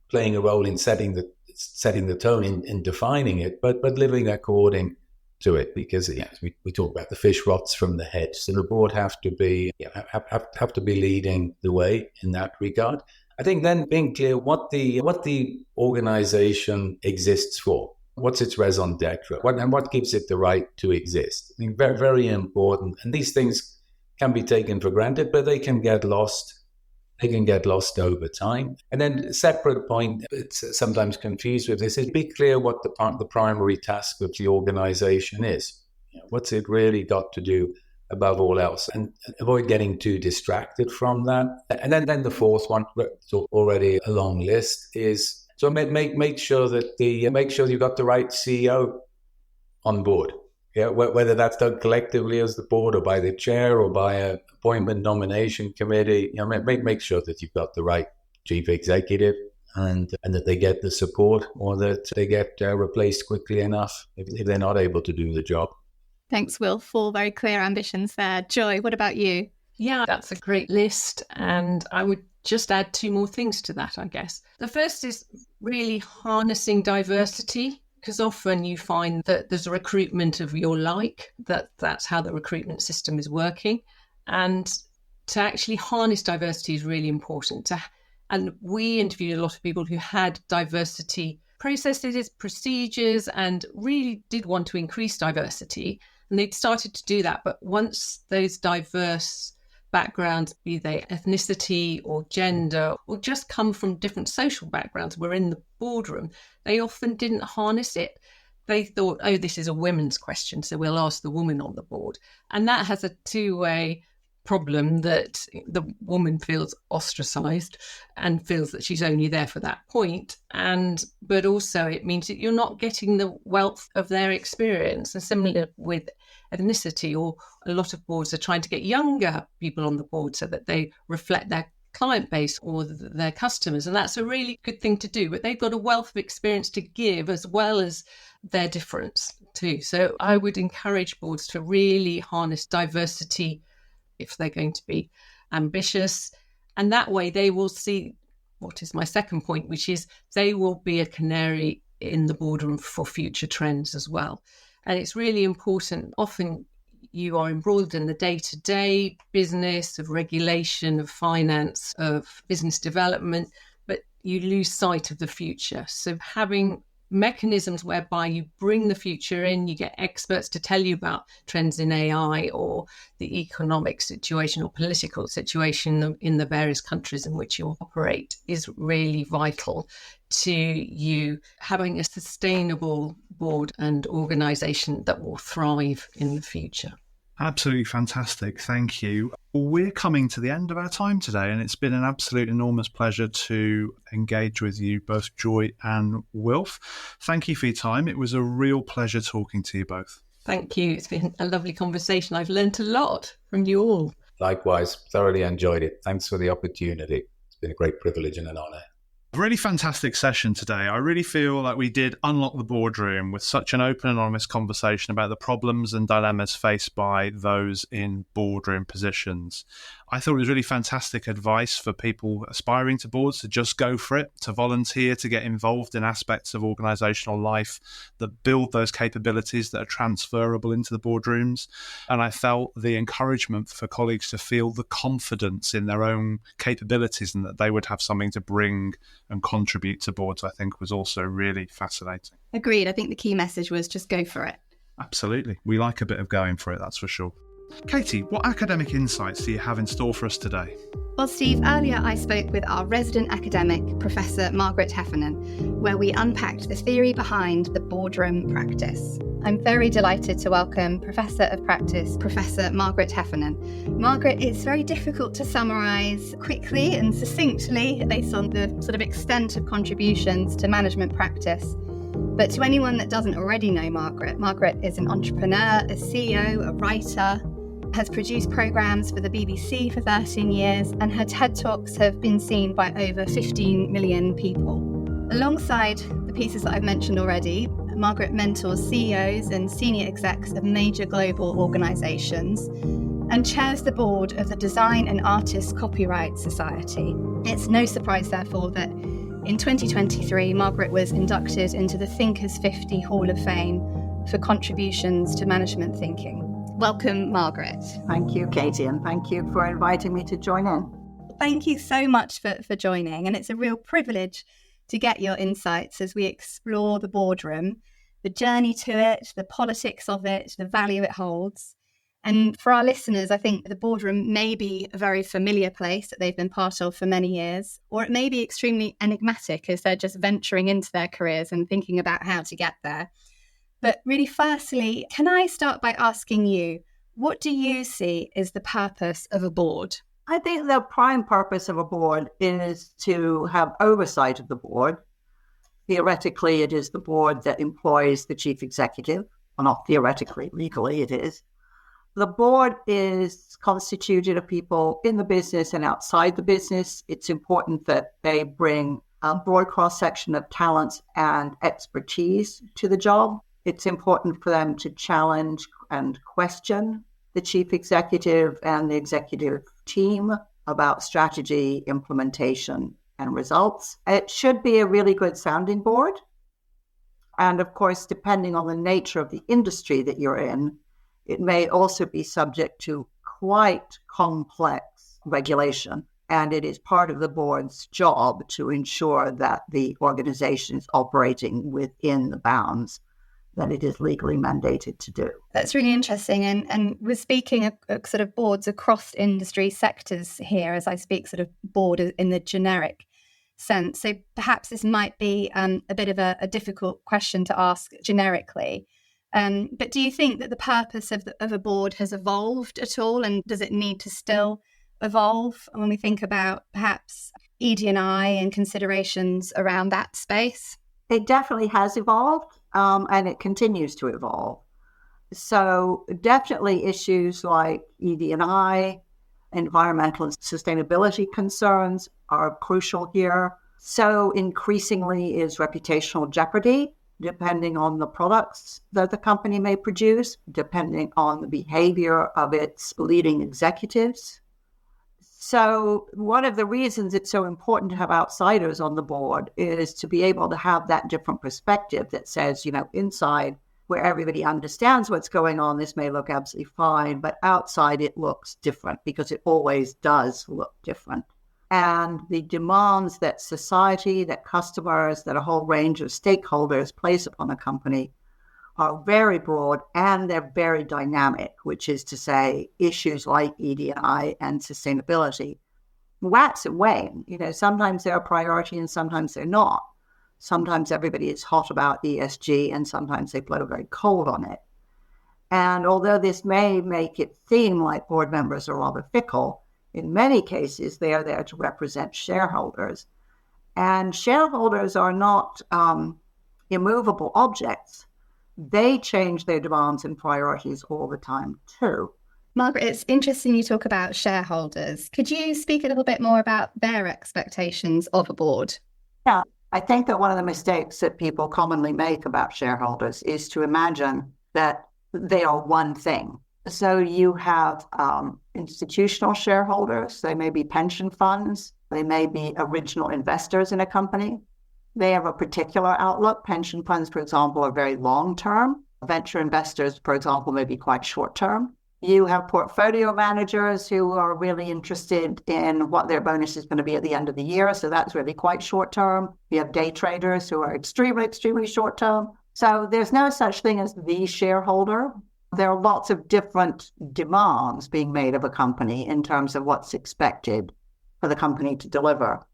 playing a role in setting the tone in defining it, but living according to it. Because we talk about the fish rots from the head, so the board have to be leading the way in that regard. I think then being clear what the organization exists for, what's its raison d'etre, and what gives it the right to exist. I think very, very important. And these things can be taken for granted, but they can get lost. They can get lost over time. And then a separate point, it's sometimes confused with this, is be clear what the primary task of the organization is. What's it really got to do above all else, and avoid getting too distracted from that. And then the fourth one, so already a long list, is so make sure that you've got the right CEO on board. Yeah, whether that's done collectively as the board or by the chair or by a appointment nomination committee, make sure that you've got the right chief executive and that they get the support, or that they get replaced quickly enough if they're not able to do the job. Thanks, Wilf, for very clear ambitions there. Joy, what about you? Yeah, that's a great list. And I would just add 2 more things to that, I guess. The first is really harnessing diversity, because often you find that there's a recruitment of your like, that's how the recruitment system is working. And to actually harness diversity is really important. And we interviewed a lot of people who had diversity processes, procedures, and really did want to increase diversity. And they'd started to do that. But once those diverse backgrounds, be they ethnicity or gender, or just come from different social backgrounds, were in the boardroom, they often didn't harness it. They thought, oh, this is a women's question, so we'll ask the woman on the board. And that has a 2-way problem, that the woman feels ostracized and feels that she's only there for that point. But also it means that you're not getting the wealth of their experience. And similar with ethnicity, or a lot of boards are trying to get younger people on the board so that they reflect their client base or their customers. And that's a really good thing to do. But they've got a wealth of experience to give, as well as their difference too. So I would encourage boards to really harness diversity if they're going to be ambitious. And that way they will see what is my second point, which is they will be a canary in the boardroom for future trends as well. And it's really important. Often you are embroiled in the day-to-day business of regulation, of finance, of business development, but you lose sight of the future. So having mechanisms whereby you bring the future in, you get experts to tell you about trends in AI or the economic situation or political situation in the various countries in which you operate, is really vital to you having a sustainable board and organisation that will thrive in the future. Absolutely fantastic. Thank you. We're coming to the end of our time today, and it's been an absolute enormous pleasure to engage with you, both Joy and Wilf. Thank you for your time. It was a real pleasure talking to you both. Thank you. It's been a lovely conversation. I've learned a lot from you all. Likewise, thoroughly enjoyed it. Thanks for the opportunity. It's been a great privilege and an honour. Really fantastic session today. I really feel like we did unlock the boardroom with such an open and honest conversation about the problems and dilemmas faced by those in boardroom positions. I thought it was really fantastic advice for people aspiring to boards to just go for it, to volunteer, to get involved in aspects of organisational life that build those capabilities that are transferable into the boardrooms. And I felt the encouragement for colleagues to feel the confidence in their own capabilities and that they would have something to bring and contribute to boards, I think was also really fascinating. Agreed. I think the key message was just go for it. Absolutely. We like a bit of going for it, that's for sure. Katie, what academic insights do you have in store for us today? Well, Steve, earlier I spoke with our resident academic, Professor Margaret Heffernan, where we unpacked the theory behind the boardroom practice. I'm very delighted to welcome Professor of Practice, Professor Margaret Heffernan. Margaret, it's very difficult to summarise quickly and succinctly based on the sort of extent of contributions to management practice. But to anyone that doesn't already know Margaret, Margaret is an entrepreneur, a CEO, a writer, has produced programmes for the BBC for 13 years, and her TED Talks have been seen by over 15 million people. Alongside the pieces that I've mentioned already, Margaret mentors CEOs and senior execs of major global organisations and chairs the board of the Design and Artists Copyright Society. It's no surprise, therefore, that in 2023, Margaret was inducted into the Thinkers50 Hall of Fame for contributions to management thinking. Welcome, Margaret. Thank you, Katie, and thank you for inviting me to join in. Thank you so much for joining, and it's a real privilege to get your insights as we explore the boardroom, the journey to it, the politics of it, the value it holds. And for our listeners, I think the boardroom may be a very familiar place that they've been part of for many years, or it may be extremely enigmatic as they're just venturing into their careers and thinking about how to get there. But really, firstly, can I start by asking you, what do you see as the purpose of a board? I think the prime purpose of a board is to have oversight of the board. Theoretically, it is the board that employs the chief executive. Well, not theoretically, legally it is. The board is constituted of people in the business and outside the business. It's important that they bring a broad cross-section of talents and expertise to the job. It's important for them to challenge and question the chief executive and the executive team about strategy, implementation, and results. It should be a really good sounding board. And of course, depending on the nature of the industry that you're in, it may also be subject to quite complex regulation. And it is part of the board's job to ensure that the organization is operating within the bounds that it is legally mandated to do. That's really interesting. And we're speaking of sort of boards across industry sectors here, as I speak sort of board in the generic sense. So perhaps this might be a bit of a difficult question to ask generically. But do you think that the purpose of a board has evolved at all? And does it need to still evolve when we think about perhaps ED&I and considerations around that space? It definitely has evolved, and it continues to evolve. So definitely issues like ED&I, environmental and sustainability concerns are crucial here. So increasingly is reputational jeopardy, depending on the products that the company may produce, depending on the behavior of its leading executives. So one of the reasons it's so important to have outsiders on the board is to be able to have that different perspective that says, inside where everybody understands what's going on, this may look absolutely fine, but outside it looks different because it always does look different. And the demands that society, that customers, that a whole range of stakeholders place upon a company are very broad and they're very dynamic, which is to say issues like ED&I and sustainability wax and wane. Sometimes they're a priority and sometimes they're not. Sometimes everybody is hot about ESG and sometimes they blow very cold on it. And although this may make it seem like board members are rather fickle, in many cases they are there to represent shareholders. And shareholders are not immovable objects. They change their demands and priorities all the time too. Margaret, it's interesting you talk about shareholders. Could you speak a little bit more about their expectations of a board? Yeah, I think that one of the mistakes that people commonly make about shareholders is to imagine that they are one thing. So you have institutional shareholders. They may be pension funds. They may be original investors in a company. They have a particular outlook. Pension funds, for example, are very long-term. Venture investors, for example, may be quite short-term. You have portfolio managers who are really interested in what their bonus is going to be at the end of the year. So that's really quite short-term. You have day traders who are extremely, extremely short-term. So there's no such thing as the shareholder. There are lots of different demands being made of a company in terms of what's expected for the company to deliver.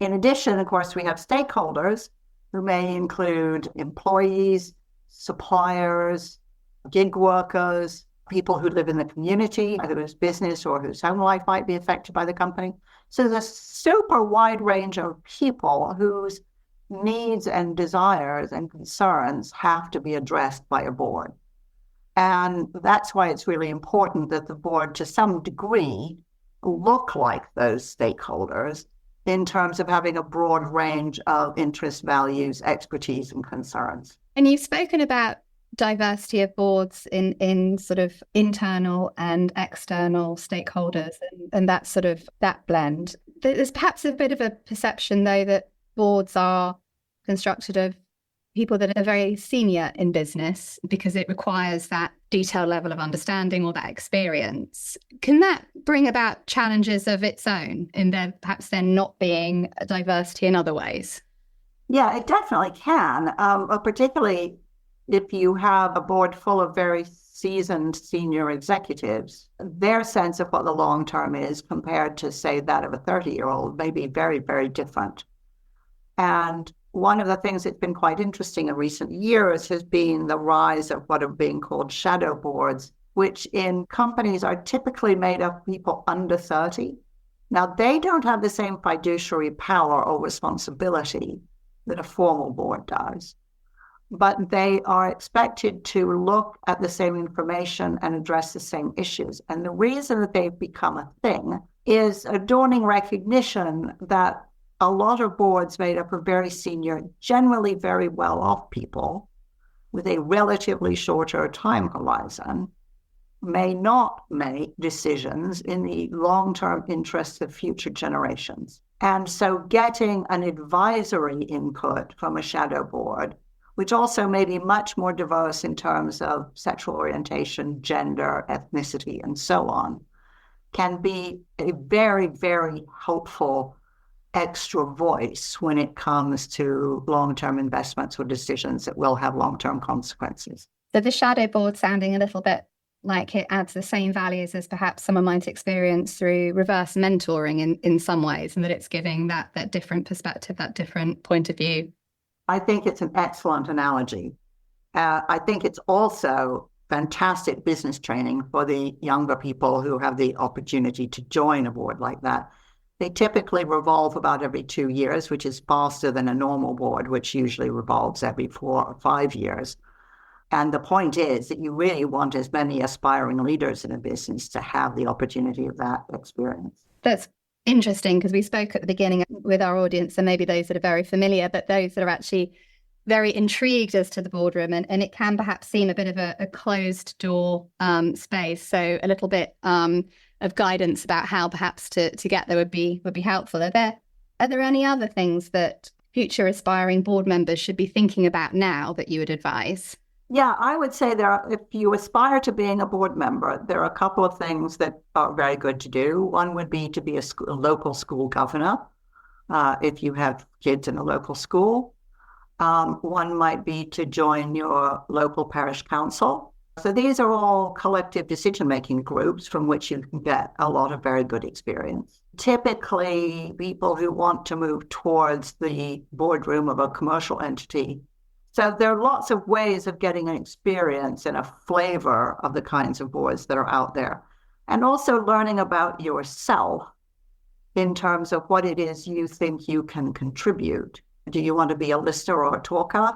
In addition, of course, we have stakeholders who may include employees, suppliers, gig workers, people who live in the community, whose business or whose home life might be affected by the company. So there's a super wide range of people whose needs and desires and concerns have to be addressed by a board. And that's why it's really important that the board, to some degree, look like those stakeholders in terms of having a broad range of interests, values, expertise, and concerns. And you've spoken about diversity of boards in sort of internal and external stakeholders and that sort of that blend. There's perhaps a bit of a perception, though, that boards are constructed of people that are very senior in business because it requires that detailed level of understanding or that experience. Can that bring about challenges of its own in there perhaps then not being a diversity in other ways? Yeah, it definitely can, particularly if you have a board full of very seasoned senior executives. Their sense of what the long term is compared to, say, that of a 30-year-old may be very, very different. And one of the things that's been quite interesting in recent years has been the rise of what are being called shadow boards, which in companies are typically made of people under 30. Now, they don't have the same fiduciary power or responsibility that a formal board does. but they are expected to look at the same information and address the same issues. And the reason that they've become a thing is a dawning recognition that a lot of boards made up of very senior, generally very well-off people with a relatively shorter time horizon may not make decisions in the long-term interests of future generations. And so getting an advisory input from a shadow board, which also may be much more diverse in terms of sexual orientation, gender, ethnicity, and so on, can be a very, very helpful extra voice when it comes to long-term investments or decisions that will have long-term consequences. So the shadow board sounding a little bit like it adds the same values as perhaps someone might experience through reverse mentoring in some ways, and that it's giving that different perspective, that different point of view. I think it's an excellent analogy. I think it's also fantastic business training for the younger people who have the opportunity to join a board like that. They typically revolve about every 2 years, which is faster than a normal board, which usually revolves every 4 or 5 years. And the point is that you really want as many aspiring leaders in a business to have the opportunity of that experience. That's interesting, because we spoke at the beginning with our audience, and maybe those that are very familiar, but those that are actually very intrigued as to the boardroom, and it can perhaps seem a bit of a closed door space. So a little bit of guidance about how perhaps to get there would be helpful. Are there any other things that future aspiring board members should be thinking about now that you would advise? Yeah, I would say if you aspire to being a board member, there are a couple of things that are very good to do. One would be to be a local school governor, if you have kids in a local school. One might be to join your local parish council. So these are all collective decision-making groups from which you can get a lot of very good experience. Typically, people who want to move towards the boardroom of a commercial entity. So there are lots of ways of getting an experience and a flavor of the kinds of boards that are out there. And also learning about yourself in terms of what it is you think you can contribute. Do you want to be a listener or a talker?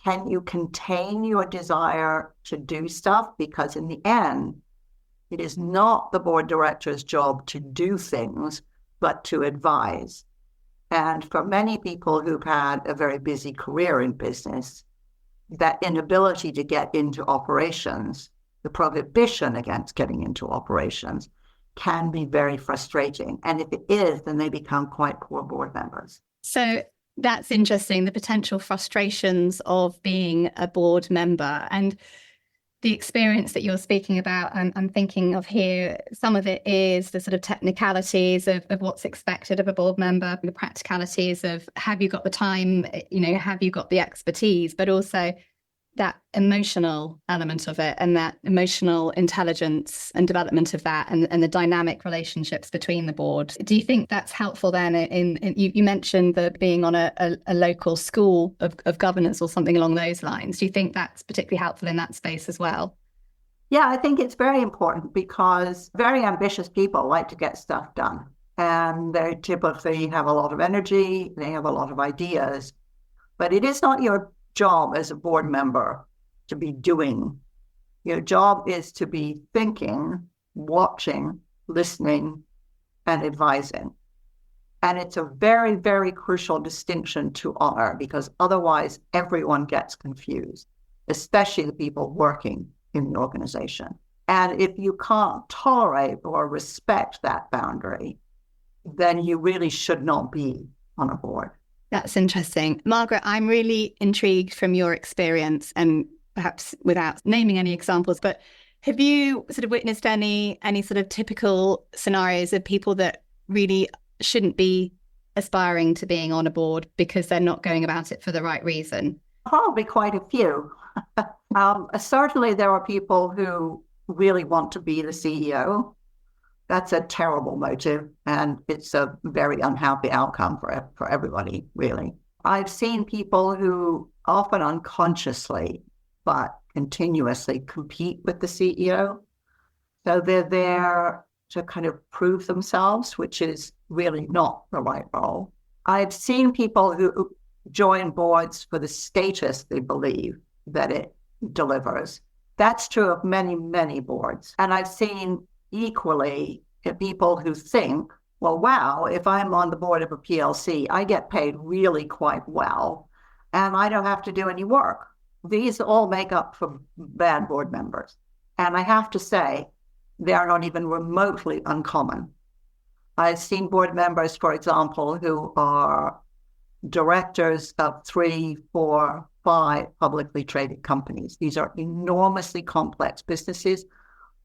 Can you contain your desire to do stuff? Because in the end, it is not the board director's job to do things, but to advise. And for many people who've had a very busy career in business, that inability to get into operations, the prohibition against getting into operations, can be very frustrating. And if it is, then they become quite poor board members. So that's interesting, the potential frustrations of being a board member. And the experience that you're speaking about, I'm thinking of here, some of it is the sort of technicalities of what's expected of a board member, the practicalities of have you got the time, have you got the expertise, but also that emotional element of it and that emotional intelligence and development of that and the dynamic relationships between the board. Do you think that's helpful then you mentioned the being on a local school of governance or something along those lines? Do you think that's particularly helpful in that space as well? Yeah, I think it's very important because very ambitious people like to get stuff done. And they typically have a lot of energy, they have a lot of ideas, but it is not your job as a board member to be doing. Your job is to be thinking, watching, listening, and advising. And it's a very, very crucial distinction to honor because otherwise everyone gets confused, especially the people working in the organization. And if you can't tolerate or respect that boundary, then you really should not be on a board. That's interesting. Margaret, I'm really intrigued from your experience, and perhaps without naming any examples, but have you sort of witnessed any sort of typical scenarios of people that really shouldn't be aspiring to being on a board because they're not going about it for the right reason? Probably quite a few. Certainly there are people who really want to be the CEO. That's a terrible motive, and it's a very unhappy outcome for everybody, really. I've seen people who often unconsciously, but continuously compete with the CEO. So they're there to kind of prove themselves, which is really not the right role. I've seen people who join boards for the status they believe that it delivers. That's true of many, many boards. And I've seen equally people who think, well, wow, if I'm on the board of a PLC, I get paid really quite well, and I don't have to do any work. These all make up for bad board members. And I have to say, they are not even remotely uncommon. I've seen board members, for example, who are directors of 3, 4, 5 publicly traded companies. These are enormously complex businesses.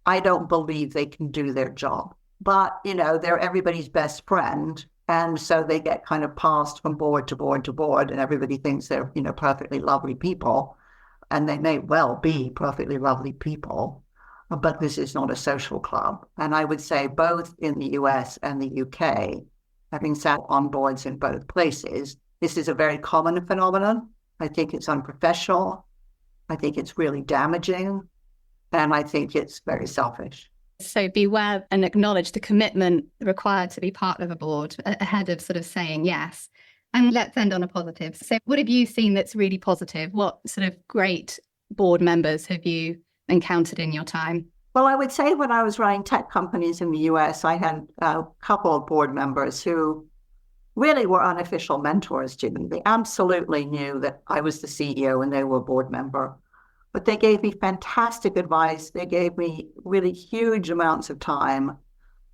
I don't believe they can do their job. But, they're everybody's best friend. And so they get kind of passed from board to board to board, and everybody thinks they're, perfectly lovely people. And they may well be perfectly lovely people, but this is not a social club. And I would say both in the US and the UK, having sat on boards in both places, this is a very common phenomenon. I think it's unprofessional. I think it's really damaging. And I think it's very selfish. So beware and acknowledge the commitment required to be part of a board ahead of sort of saying yes. And let's end on a positive. So what have you seen that's really positive? What sort of great board members have you encountered in your time? Well, I would say when I was running tech companies in the US, I had a couple of board members who really were unofficial mentors to me. They absolutely knew that I was the CEO and they were a board member. But they gave me fantastic advice. They gave me really huge amounts of time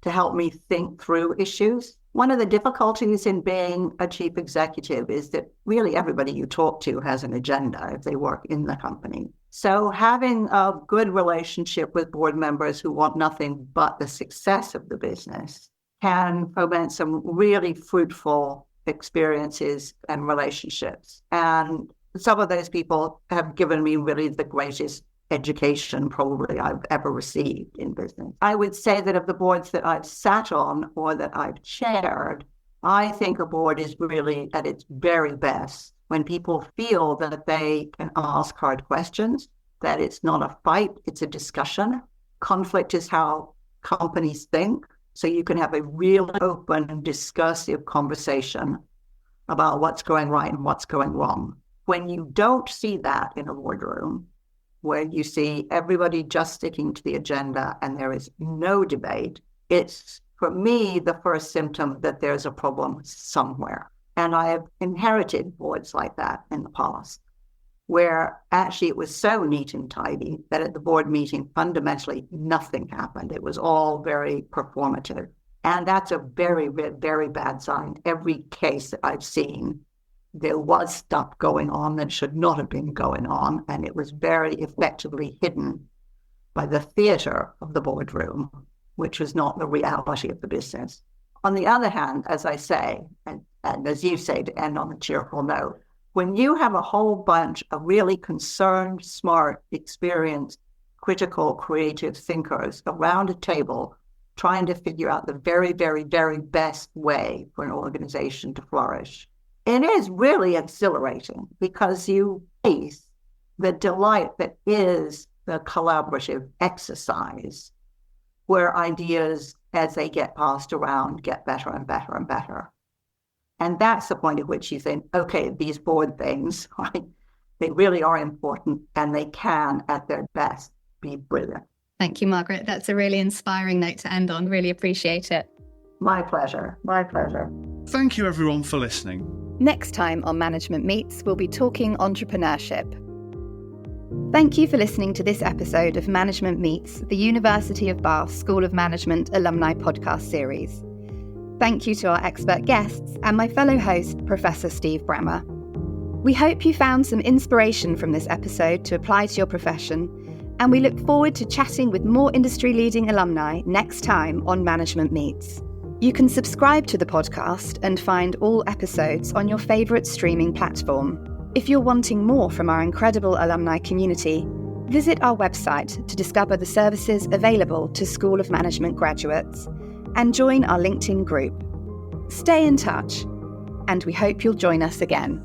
to help me think through issues. One of the difficulties in being a chief executive is that really everybody you talk to has an agenda if they work in the company. So having a good relationship with board members who want nothing but the success of the business can foment some really fruitful experiences and relationships. And some of those people have given me really the greatest education probably I've ever received in business. I would say that of the boards that I've sat on or that I've chaired, I think a board is really at its very best when people feel that they can ask hard questions, that it's not a fight, it's a discussion. Conflict is how companies think. So you can have a real open and discursive conversation about what's going right and what's going wrong. When you don't see that in a boardroom, where you see everybody just sticking to the agenda and there is no debate, it's, for me, the first symptom that there's a problem somewhere. And I have inherited boards like that in the past, where actually it was so neat and tidy that at the board meeting, fundamentally nothing happened. It was all very performative. And that's a very, very bad sign. Every case that I've seen, there was stuff going on that should not have been going on, and it was very effectively hidden by the theater of the boardroom, which was not the reality of the business. On the other hand, as I say, and as you say, to end on a cheerful note, when you have a whole bunch of really concerned, smart, experienced, critical, creative thinkers around a table trying to figure out the very, very, very best way for an organization to flourish, it is really exhilarating because you face the delight that is the collaborative exercise where ideas, as they get passed around, get better and better and better. And that's the point at which you think, okay, these board things, right, they really are important and they can, at their best, be brilliant. Thank you, Margaret. That's a really inspiring note to end on. Really appreciate it. My pleasure. My pleasure. Thank you, everyone, for listening. Next time on Management Meets, we'll be talking entrepreneurship. Thank you for listening to this episode of Management Meets, the University of Bath School of Management alumni podcast series. Thank you to our expert guests and my fellow host, Professor Steve Brammer. We hope you found some inspiration from this episode to apply to your profession, and we look forward to chatting with more industry-leading alumni next time on Management Meets. You can subscribe to the podcast and find all episodes on your favourite streaming platform. If you're wanting more from our incredible alumni community, visit our website to discover the services available to School of Management graduates and join our LinkedIn group. Stay in touch, and we hope you'll join us again.